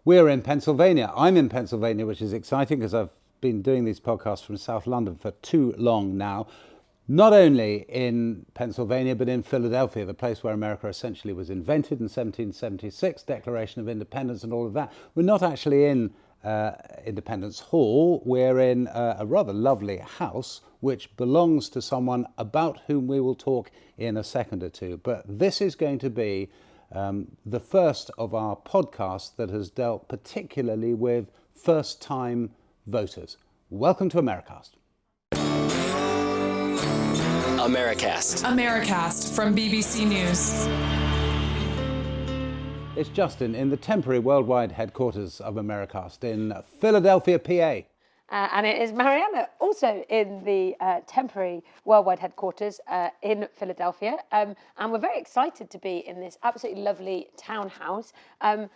We're in Pennsylvania. I'm in Pennsylvania, which is exciting because I've been doing these podcasts from South London for too long now. Not only in Pennsylvania, but in Philadelphia, the place where America essentially was invented in 1776, Declaration of Independence and all of that. We're not actually in Independence Hall. We're in a rather lovely house, which belongs to someone about whom we will talk in a second or two. But this is going to be the first of our podcasts that has dealt particularly with first-time voters. Welcome to Americast. Americast from BBC News. It's Justin in the temporary worldwide headquarters of Americast in Philadelphia, PA. And it is Mariana, also in the temporary worldwide headquarters in Philadelphia. And we're very excited to be in this absolutely lovely townhouse. And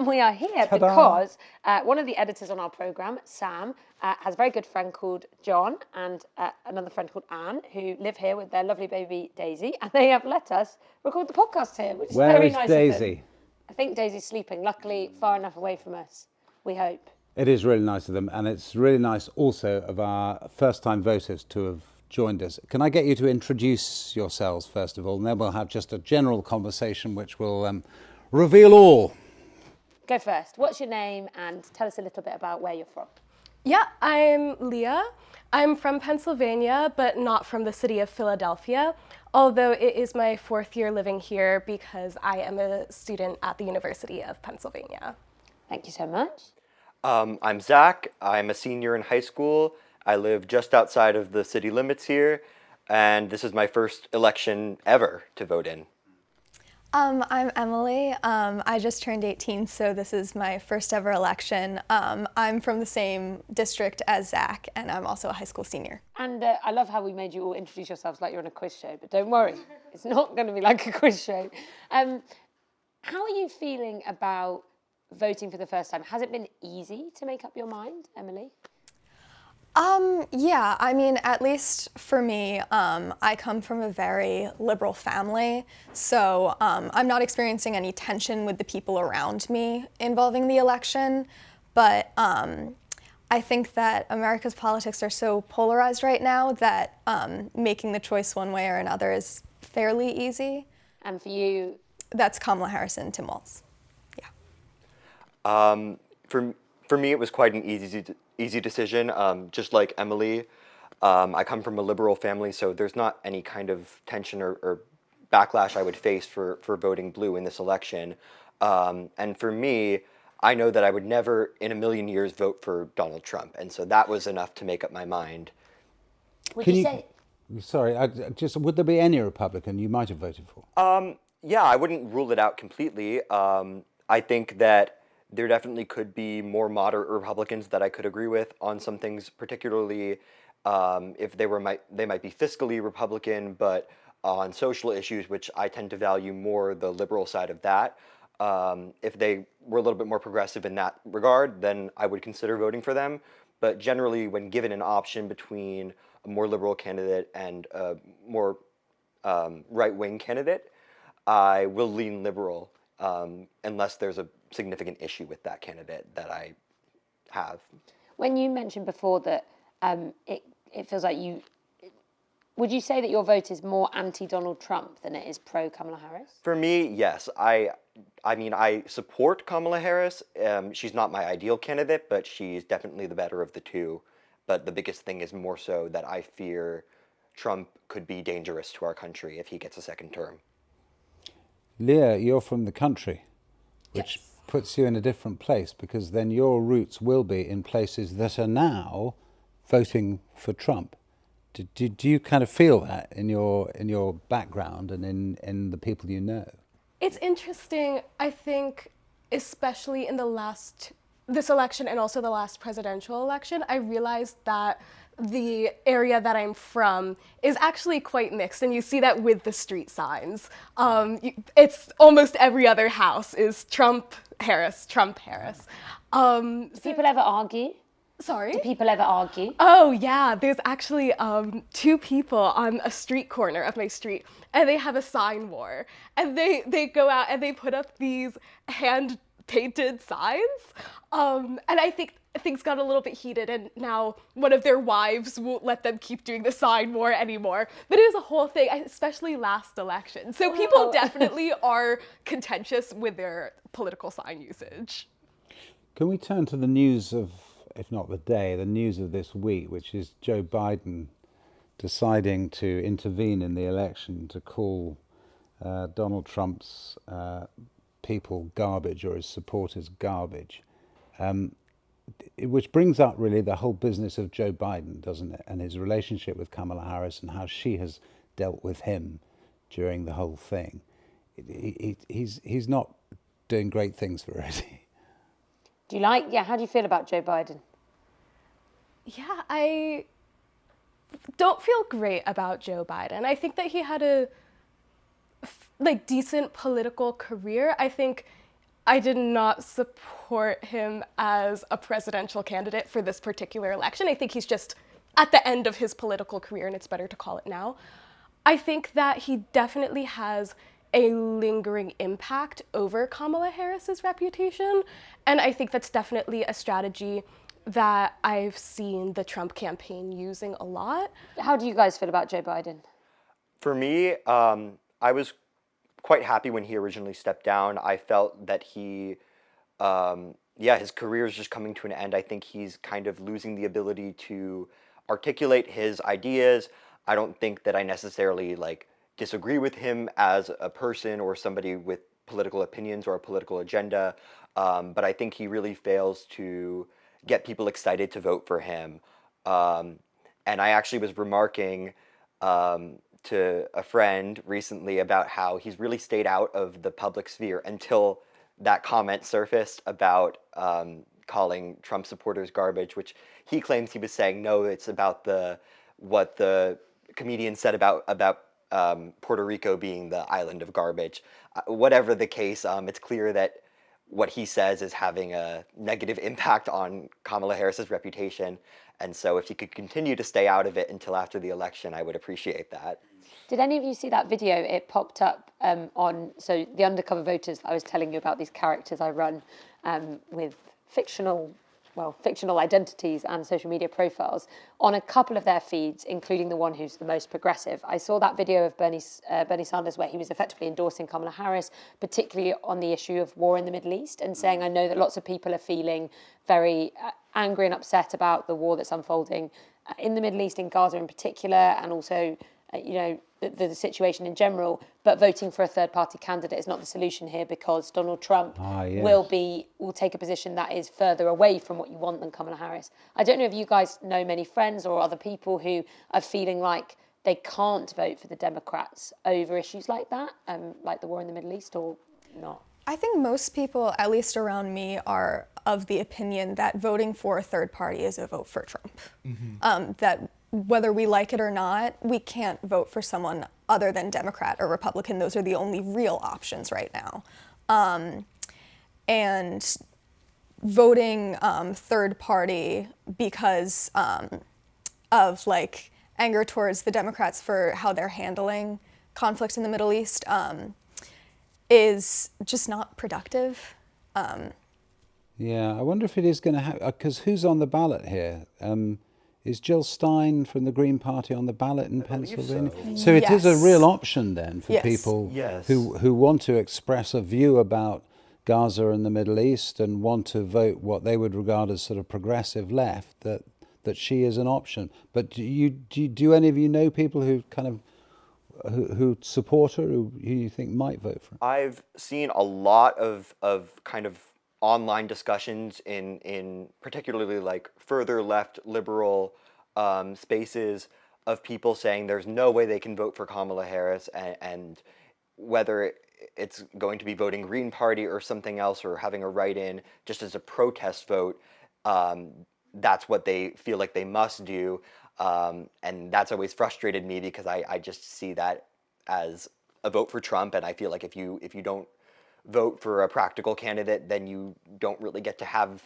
we are here because one of the editors on our programme, Sam, has a very good friend called John and another friend called Anne, who live here with their lovely baby Daisy. And they have let us record the podcast here, which is very nice of them. Where is Daisy? I think Daisy's sleeping, luckily far enough away from us, we hope. It is really nice of them, and it's really nice also of our first-time voters to have joined us. Can I get you to introduce yourselves first of all, and then we'll have just a general conversation which will reveal all. Go first. What's your name, and tell us a little bit about where you're from. Yeah, I'm Leah. I'm from Pennsylvania, but not from the city of Philadelphia, although it is my fourth year living here because I am a student at the University of Pennsylvania. Thank you so much. I'm Zach. I'm a senior in high school. I live just outside of the city limits here, and this is my first election ever to vote in. I'm Emily. I just turned 18, so this is my first ever election. I'm from the same district as Zach, and I'm also a high school senior. And I love how we made you all introduce yourselves like you're on a quiz show, but don't worry, it's not going to be like a quiz show. How are you feeling about voting for the first time? Has it been easy to make up your mind, Emily? Yeah, I mean, at least for me, I come from a very liberal family, so I'm not experiencing any tension with the people around me involving the election, but I think that America's politics are so polarized right now that making the choice one way or another is fairly easy. And for you? That's Kamala Harris and Tim Walz. For me, it was quite an easy decision. Just like Emily, I come from a liberal family, so there's not any kind of tension or backlash I would face for voting blue in this election. And for me, I know that I would never in a million years vote for Donald Trump, and so that was enough to make up my mind. Would you say? Sorry, would there be any Republican you might have voted for? Yeah, I wouldn't rule it out completely. I think that there definitely could be more moderate Republicans that I could agree with on some things, particularly if they might be fiscally Republican, but on social issues, which I tend to value more the liberal side of that. If they were a little bit more progressive in that regard, then I would consider voting for them. But generally, when given an option between a more liberal candidate and a more right-wing candidate, I will lean liberal unless there's a significant issue with that candidate that I have. When you mentioned before that it feels like would you say that your vote is more anti-Donald Trump than it is pro-Kamala Harris? For me, yes. I mean, I support Kamala Harris. She's not my ideal candidate, but she's definitely the better of the two. But the biggest thing is more so that I fear Trump could be dangerous to our country if he gets a second term. Leah, you're from the country, which Yes. puts you in a different place, because then your roots will be in places that are now voting for Trump. Do you kind of feel that in your background and in the people you know? It's interesting, I think, especially in this election and also the last presidential election, I realized that the area that I'm from is actually quite mixed, and you see that with the street signs. It's almost every other house is Trump, Harris, Trump, Harris. Do people ever argue? Sorry? Do people ever argue? Oh yeah, there's actually two people on a street corner of my street, and they have a sign war, and they go out and they put up these hand painted signs. And I think things got a little bit heated, and now one of their wives won't let them keep doing the sign more anymore. But it was a whole thing, especially last election. So people definitely are contentious with their political sign usage. Can we turn to the news of, if not the day, the news of this week, which is Joe Biden deciding to intervene in the election to call Donald Trump's people garbage, or his supporters garbage, which brings up really the whole business of Joe Biden, doesn't it, and his relationship with Kamala Harris and how she has dealt with him during the whole thing. He's not doing great things for her, is he? How do you feel about Joe Biden? Yeah, I don't feel great about Joe Biden. I think that he had a decent political career. I think I did not support him as a presidential candidate for this particular election. I think he's just at the end of his political career, and it's better to call it now. I think that he definitely has a lingering impact over Kamala Harris's reputation, and I think that's definitely a strategy that I've seen the Trump campaign using a lot. How do you guys feel about Joe Biden? For me, I was quite happy when he originally stepped down. I felt that his career is just coming to an end. I think he's kind of losing the ability to articulate his ideas. I don't think that I necessarily disagree with him as a person or somebody with political opinions or a political agenda, but I think he really fails to get people excited to vote for him. And I actually was remarking to a friend recently about how he's really stayed out of the public sphere until that comment surfaced about calling Trump supporters garbage, which he claims he was saying, no, it's about what the comedian said about Puerto Rico being the island of garbage. Whatever the case, it's clear that what he says is having a negative impact on Kamala Harris's reputation. And so if he could continue to stay out of it until after the election, I would appreciate that. Did any of you see that video? It popped up so the Undercover Voters, I was telling you about these characters I run with fictional identities and social media profiles on a couple of their feeds, including the one who's the most progressive. I saw that video of Bernie Sanders where he was effectively endorsing Kamala Harris, particularly on the issue of war in the Middle East, and saying, I know that lots of people are feeling very angry and upset about the war that's unfolding in the Middle East, in Gaza in particular, and also the situation in general, but voting for a third-party candidate is not the solution here, because Donald Trump will take a position that is further away from what you want than Kamala Harris. I don't know if you guys know many friends or other people who are feeling like they can't vote for the Democrats over issues like that, like the war in the Middle East, or not. I think most people, at least around me, are of the opinion that voting for a third party is a vote for Trump. Mm-hmm. That whether we like it or not, we can't vote for someone other than Democrat or Republican. Those are the only real options right now. And voting third party because of anger towards the Democrats for how they're handling conflict in the Middle East is just not productive. Yeah, I wonder if it is going to happen, because who's on the ballot here? Is Jill Stein from the Green Party on the ballot in Pennsylvania? So it is a real option then for people who want to express a view about Gaza and the Middle East and want to vote what they would regard as sort of progressive left, that she is an option. But do any of you know people who kind of who support her, who you think might vote for her? I've seen a lot of kind of online discussions in particularly further left liberal spaces of people saying there's no way they can vote for Kamala Harris, and whether it's going to be voting Green Party or something else, or having a write-in just as a protest vote, that's what they feel like they must do. And that's always frustrated me, because I just see that as a vote for Trump, and I feel like if you don't vote for a practical candidate, then you don't really get to have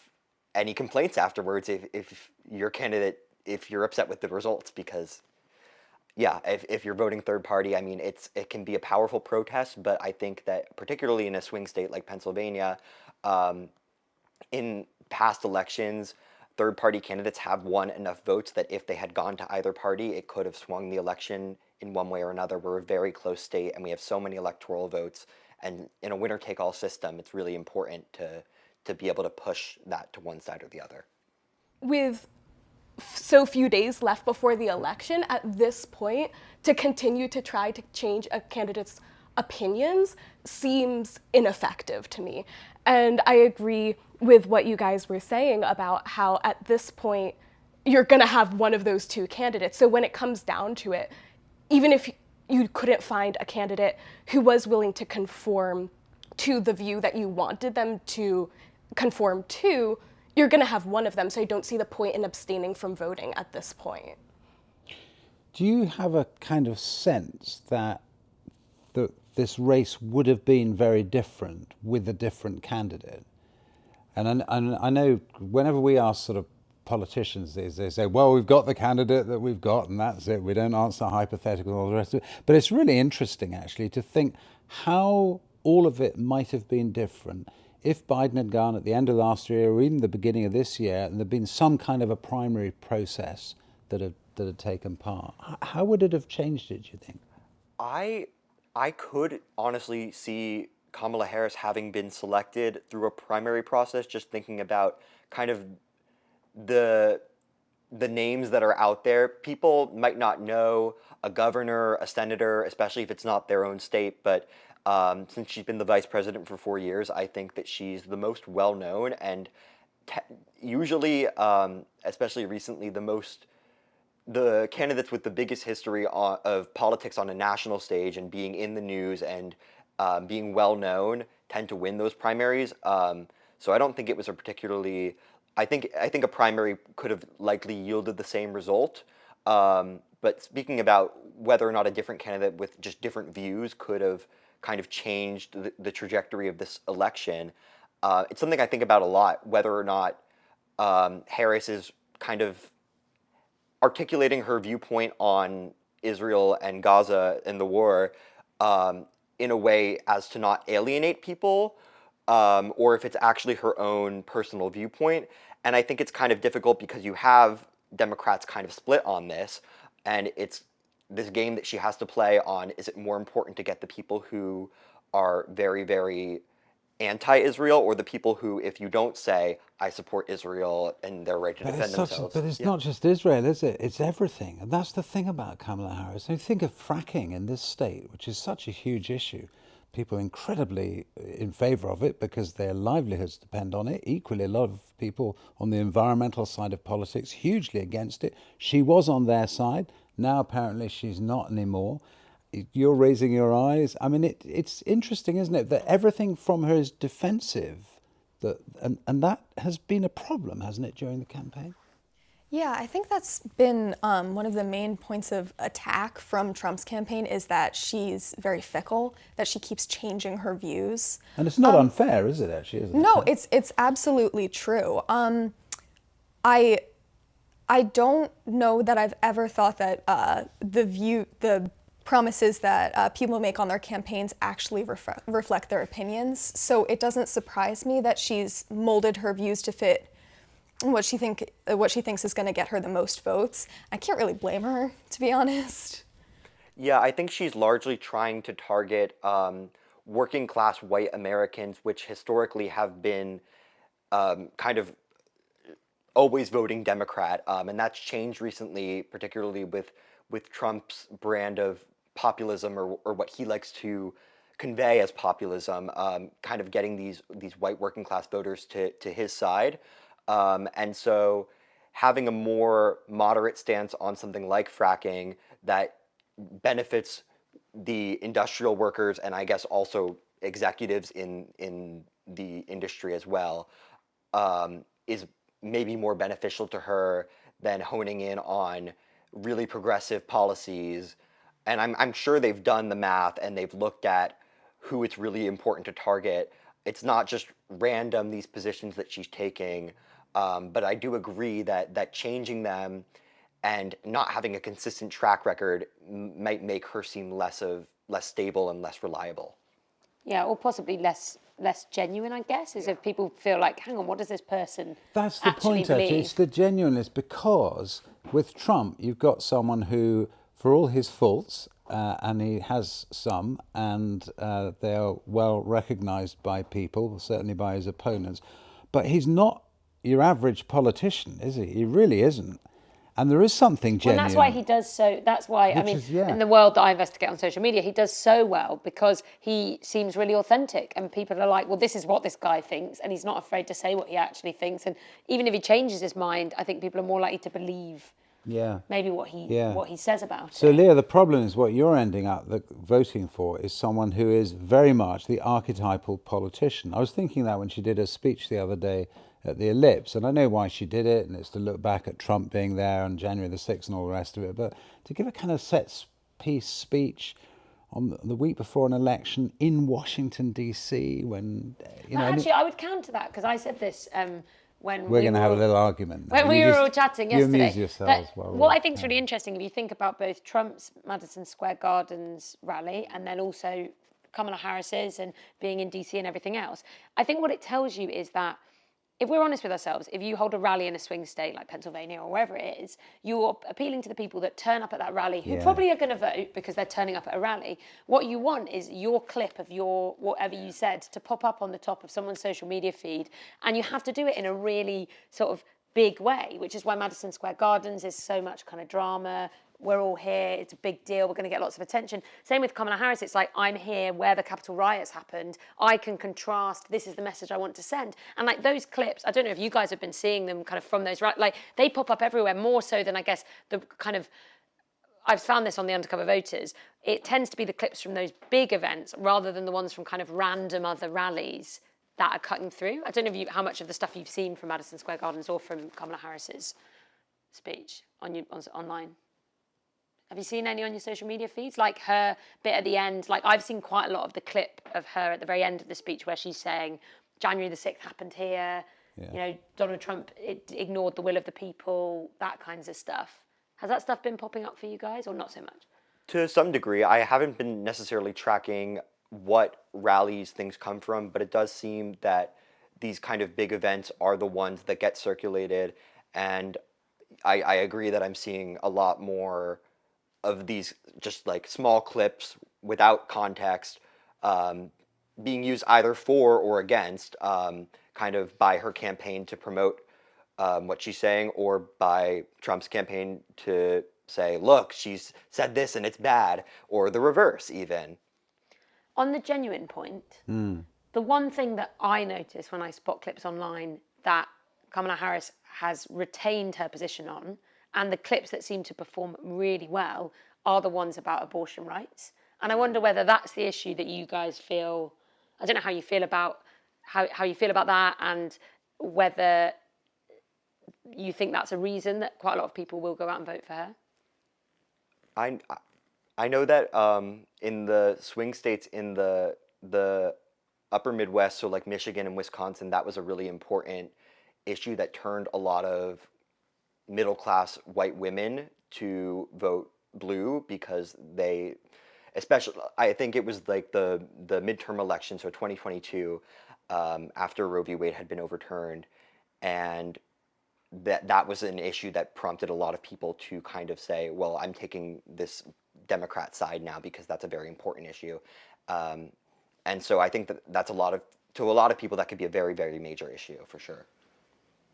any complaints afterwards if your candidate, if you're upset with the results, because Yeah, if you're voting third party, I mean, it can be a powerful protest, but I think that particularly in a swing state like Pennsylvania, um, in past elections, third party candidates have won enough votes that if they had gone to either party, it could have swung the election in one way or another. We're a very close state, and we have so many electoral votes. And in a winner take all system, it's really important to be able to push that to one side or the other. With so few days left before the election, at this point, to continue to try to change a candidate's opinions seems ineffective to me. And I agree with what you guys were saying about how at this point, you're gonna have one of those two candidates. So when it comes down to it, even if you couldn't find a candidate who was willing to conform to the view that you wanted them to conform to, you're going to have one of them. So I don't see the point in abstaining from voting at this point. Do you have a kind of sense that this race would have been very different with a different candidate? And I know whenever we ask sort of politicians these, they say, well, we've got the candidate that we've got and that's it. We don't answer hypotheticals and all the rest of it. But it's really interesting, actually, to think how all of it might have been different if Biden had gone at the end of last year or even the beginning of this year and there'd been some kind of a primary process that had taken part. How would it have changed it, do you think? I could honestly see Kamala Harris having been selected through a primary process, just thinking about kind of the names that are out there. People might not know a governor, a senator, especially if it's not their own state, but since she's been the vice president for 4 years, I think that she's the most well-known and usually, especially recently, the candidates with the biggest history of politics on a national stage and being in the news and being well-known tend to win those primaries. So I don't think it was a particularly... I think a primary could have likely yielded the same result. But speaking about whether or not a different candidate with just different views could have kind of changed the trajectory of this election, it's something I think about a lot, whether or not Harris is kind of articulating her viewpoint on Israel and Gaza and the war in a way as to not alienate people, or if it's actually her own personal viewpoint. And I think it's kind of difficult because you have Democrats kind of split on this, and it's this game that she has to play on. Is it more important to get the people who are very, very anti-Israel, or the people who, if you don't say, I support Israel and their right to defend themselves? But it's not just Israel, is it? It's everything. And that's the thing about Kamala Harris. I mean, think of fracking in this state, which is such a huge issue. People incredibly in favor of it because their livelihoods depend on it. Equally, a lot of people on the environmental side of politics hugely against it. She was on their side. Now apparently she's not anymore. You're raising your eyes. I mean, it's interesting, isn't it, that everything from her is defensive, and that has been a problem, hasn't it, during the campaign? Yeah, I think that's been one of the main points of attack from Trump's campaign is that she's very fickle, that she keeps changing her views. And it's not unfair, is it, actually? Isn't No, it? it's absolutely true. I don't know that I've ever thought that the promises that people make on their campaigns actually reflect their opinions. So it doesn't surprise me that she's molded her views to fit what she thinks is going to get her the most votes. I can't really blame her, to be honest. Yeah, I think she's largely trying to target working class white Americans, which historically have been kind of always voting Democrat, and that's changed recently, particularly with Trump's brand of populism, or what he likes to convey as populism, kind of getting these white working class voters to his side. And so having a more moderate stance on something like fracking that benefits the industrial workers and I guess also executives in the industry as well, is maybe more beneficial to her than honing in on really progressive policies. And I'm sure they've done the math and they've looked at who it's really important to target. It's not just random, these positions that she's taking, but I do agree that changing them and not having a consistent track record might make her seem less stable and less reliable. Yeah, or possibly less genuine, I guess, is if people feel like, hang on, what does this person That's the actually point, believe? actually. It's the genuineness, because with Trump, you've got someone who, for all his faults, and he has some, and they are well recognised by people, certainly by his opponents, but he's not your average politician, is he? He really isn't. And there is something genuine. Well, that's why he does so. That's why, in the world that I investigate on social media, he does so well because he seems really authentic, and people are like, well, this is what this guy thinks, and he's not afraid to say what he actually thinks. And even if he changes his mind, I think people are more likely to believe maybe what he says about it. So, Leah, the problem is what you're ending up voting for is someone who is very much the archetypal politician. I was thinking that when she did her speech the other day at the Ellipse, and I know why she did it, and it's to look back at Trump being there on January the 6th and all the rest of it, but to give a kind of set-piece speech on the week before an election in Washington, D.C., when, Actually, I would counter that, because I said this when we're going to have a little argument. When we were all chatting yesterday. You amuse yourselves. What I think is really interesting, if you think about both Trump's Madison Square Gardens rally and then also Kamala Harris's and being in DC and everything else, I think what it tells you is that if we're honest with ourselves, if you hold a rally in a swing state like Pennsylvania or wherever it is, you're appealing to the people that turn up at that rally who probably are going to vote because they're turning up at a rally. What you want is your clip of your whatever you said to pop up on the top of someone's social media feed, and you have to do it in a really sort of big way, which is why Madison Square Gardens is so much kind of drama. We're all here, it's a big deal, we're going to get lots of attention. Same with Kamala Harris, it's like, I'm here where the Capitol riots happened, I can contrast, this is the message I want to send. And like those clips, I don't know if you guys have been seeing them kind of from those, like they pop up everywhere, more so than I guess the kind of, I've found this on the Undercover Voters, it tends to be the clips from those big events rather than the ones from kind of random other rallies that are cutting through. I don't know how much of the stuff you've seen from Madison Square Gardens or from Kamala Harris's speech online. Have you seen any on your social media feeds? Like her bit at the end, like I've seen quite a lot of the clip of her at the very end of the speech where she's saying, January the 6th happened here, Donald Trump ignored the will of the people, that kinds of stuff. Has that stuff been popping up for you guys or not so much? To some degree, I haven't been necessarily tracking what rallies things come from, but it does seem that these kind of big events are the ones that get circulated, and I agree that I'm seeing a lot more of these just like small clips without context being used either for or against kind of by her campaign to promote what she's saying, or by Trump's campaign to say, look, she's said this and it's bad, or the reverse even. On the genuine point, the one thing that I notice when I spot clips online that Kamala Harris has retained her position on, and the clips that seem to perform really well, are the ones about abortion rights. And I wonder whether that's the issue that you guys feel, I don't know how you feel about how you feel about that, and whether you think that's a reason that quite a lot of people will go out and vote for her. I know that in the swing states in the upper Midwest, so like Michigan and Wisconsin, that was a really important issue that turned a lot of middle-class white women to vote blue, because they, especially, I think it was like the midterm election, so 2022, after Roe v. Wade had been overturned, and that was an issue that prompted a lot of people to kind of say, well, I'm taking this Democrat side now because that's a very important issue. And so I think that's to a lot of people, that could be a very, very major issue for sure.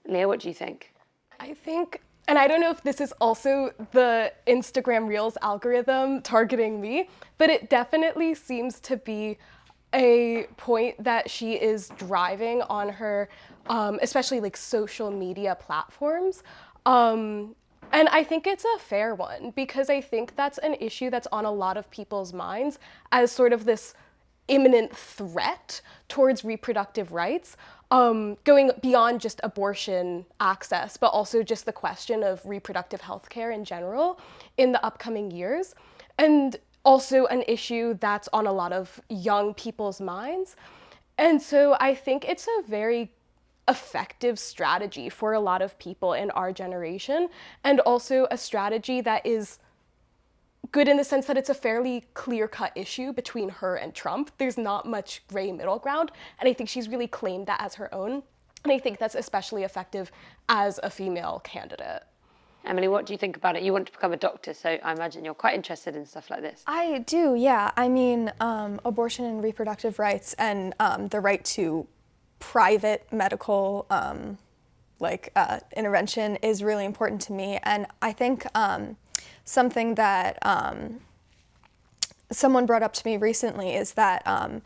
Leah, what do you think? I think, and I don't know if this is also the Instagram Reels algorithm targeting me, but it definitely seems to be a point that she is driving on her, especially like social media platforms. And I think it's a fair one, because I think that's an issue that's on a lot of people's minds as sort of this imminent threat towards reproductive rights, going beyond just abortion access, but also just the question of reproductive health care in general in the upcoming years. And also an issue that's on a lot of young people's minds. And so I think it's a very effective strategy for a lot of people in our generation, and also a strategy that is good in the sense that it's a fairly clear-cut issue between her and Trump. There's not much gray middle ground, and I think she's really claimed that as her own, and I think that's especially effective as a female candidate. Emily, what do you think about it? You want to become a doctor, so I imagine you're quite interested in stuff like this. I do, yeah. I mean, abortion and reproductive rights and the right to private medical intervention is really important to me. And I think something that someone brought up to me recently is that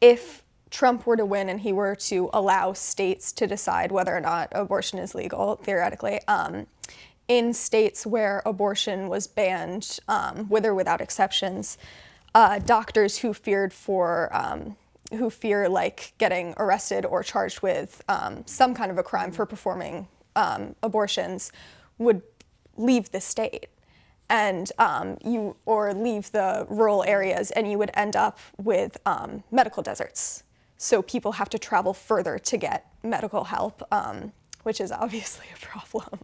if Trump were to win and he were to allow states to decide whether or not abortion is legal, theoretically, in states where abortion was banned, with or without exceptions, doctors who fear like getting arrested or charged with some kind of a crime for performing abortions would leave the state and leave the rural areas, and you would end up with medical deserts. So people have to travel further to get medical help, which is obviously a problem.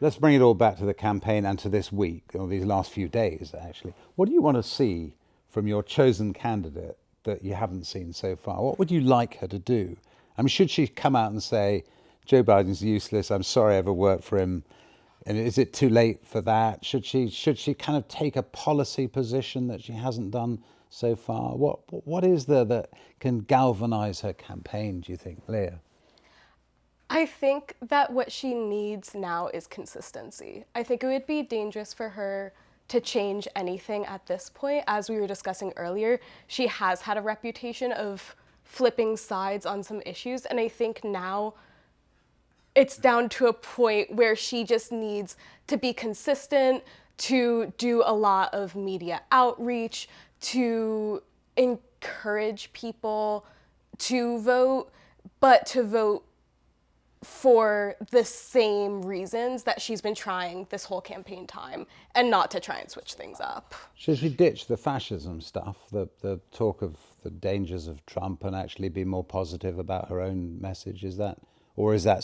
Let's bring it all back to the campaign and to this week, or these last few days, actually. What do you want to see from your chosen candidate that you haven't seen so far? What would you like her to do? I mean, should she come out and say, Joe Biden's useless, I'm sorry I ever worked for him, and is it too late for that? Should she kind of take a policy position that she hasn't done so far? What is there that can galvanize her campaign, do you think, Leah? I think that what she needs now is consistency. I think it would be dangerous for her to change anything at this point. As we were discussing earlier, she has had a reputation of flipping sides on some issues, and I think now it's down to a point where she just needs to be consistent, to do a lot of media outreach, to encourage people to vote, but to vote for the same reasons that she's been trying this whole campaign time, and not to try and switch things up. Should she ditch the fascism stuff, the talk of the dangers of Trump, and actually be more positive about her own message? Is that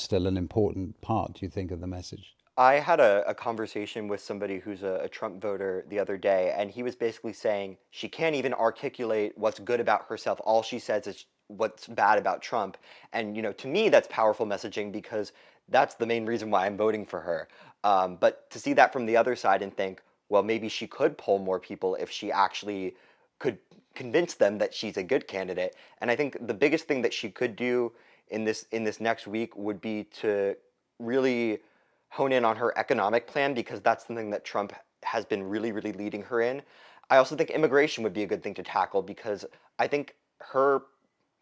still an important part, do you think, of the message? I had a conversation with somebody who's a Trump voter the other day, and he was basically saying she can't even articulate what's good about herself. All she says is what's bad about Trump. And, to me, that's powerful messaging, because that's the main reason why I'm voting for her. But to see that from the other side and think, well, maybe she could poll more people if she actually could convince them that she's a good candidate. And I think the biggest thing that she could do in this next week would be to really hone in on her economic plan, because that's something that Trump has been really, really leading her in. I also think immigration would be a good thing to tackle, because I think her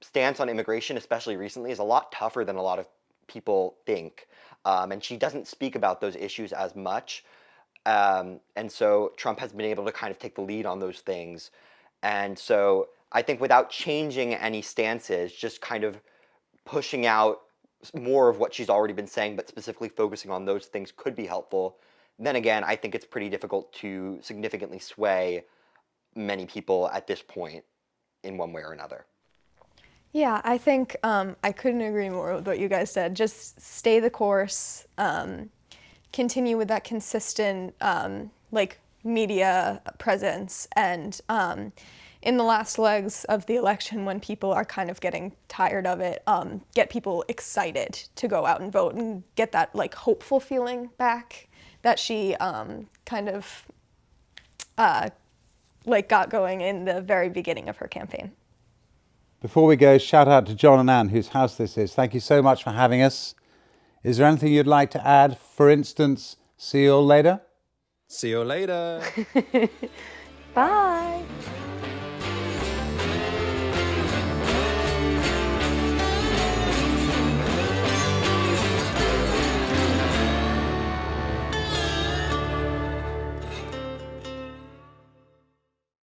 stance on immigration, especially recently, is a lot tougher than a lot of people think. And she doesn't speak about those issues as much. And so Trump has been able to kind of take the lead on those things. And so I think without changing any stances, just kind of pushing out more of what she's already been saying, but specifically focusing on those things could be helpful. Then again, I think it's pretty difficult to significantly sway many people at this point in one way or another. Yeah, I think I couldn't agree more with what you guys said. Just stay the course, continue with that consistent media presence, and in the last legs of the election, when people are kind of getting tired of it, get people excited to go out and vote and get that hopeful feeling back that she kind of got going in the very beginning of her campaign. Before we go, shout out to John and Anne, whose house this is. Thank you so much for having us. Is there anything you'd like to add? For instance, see you all later? See you later. Bye.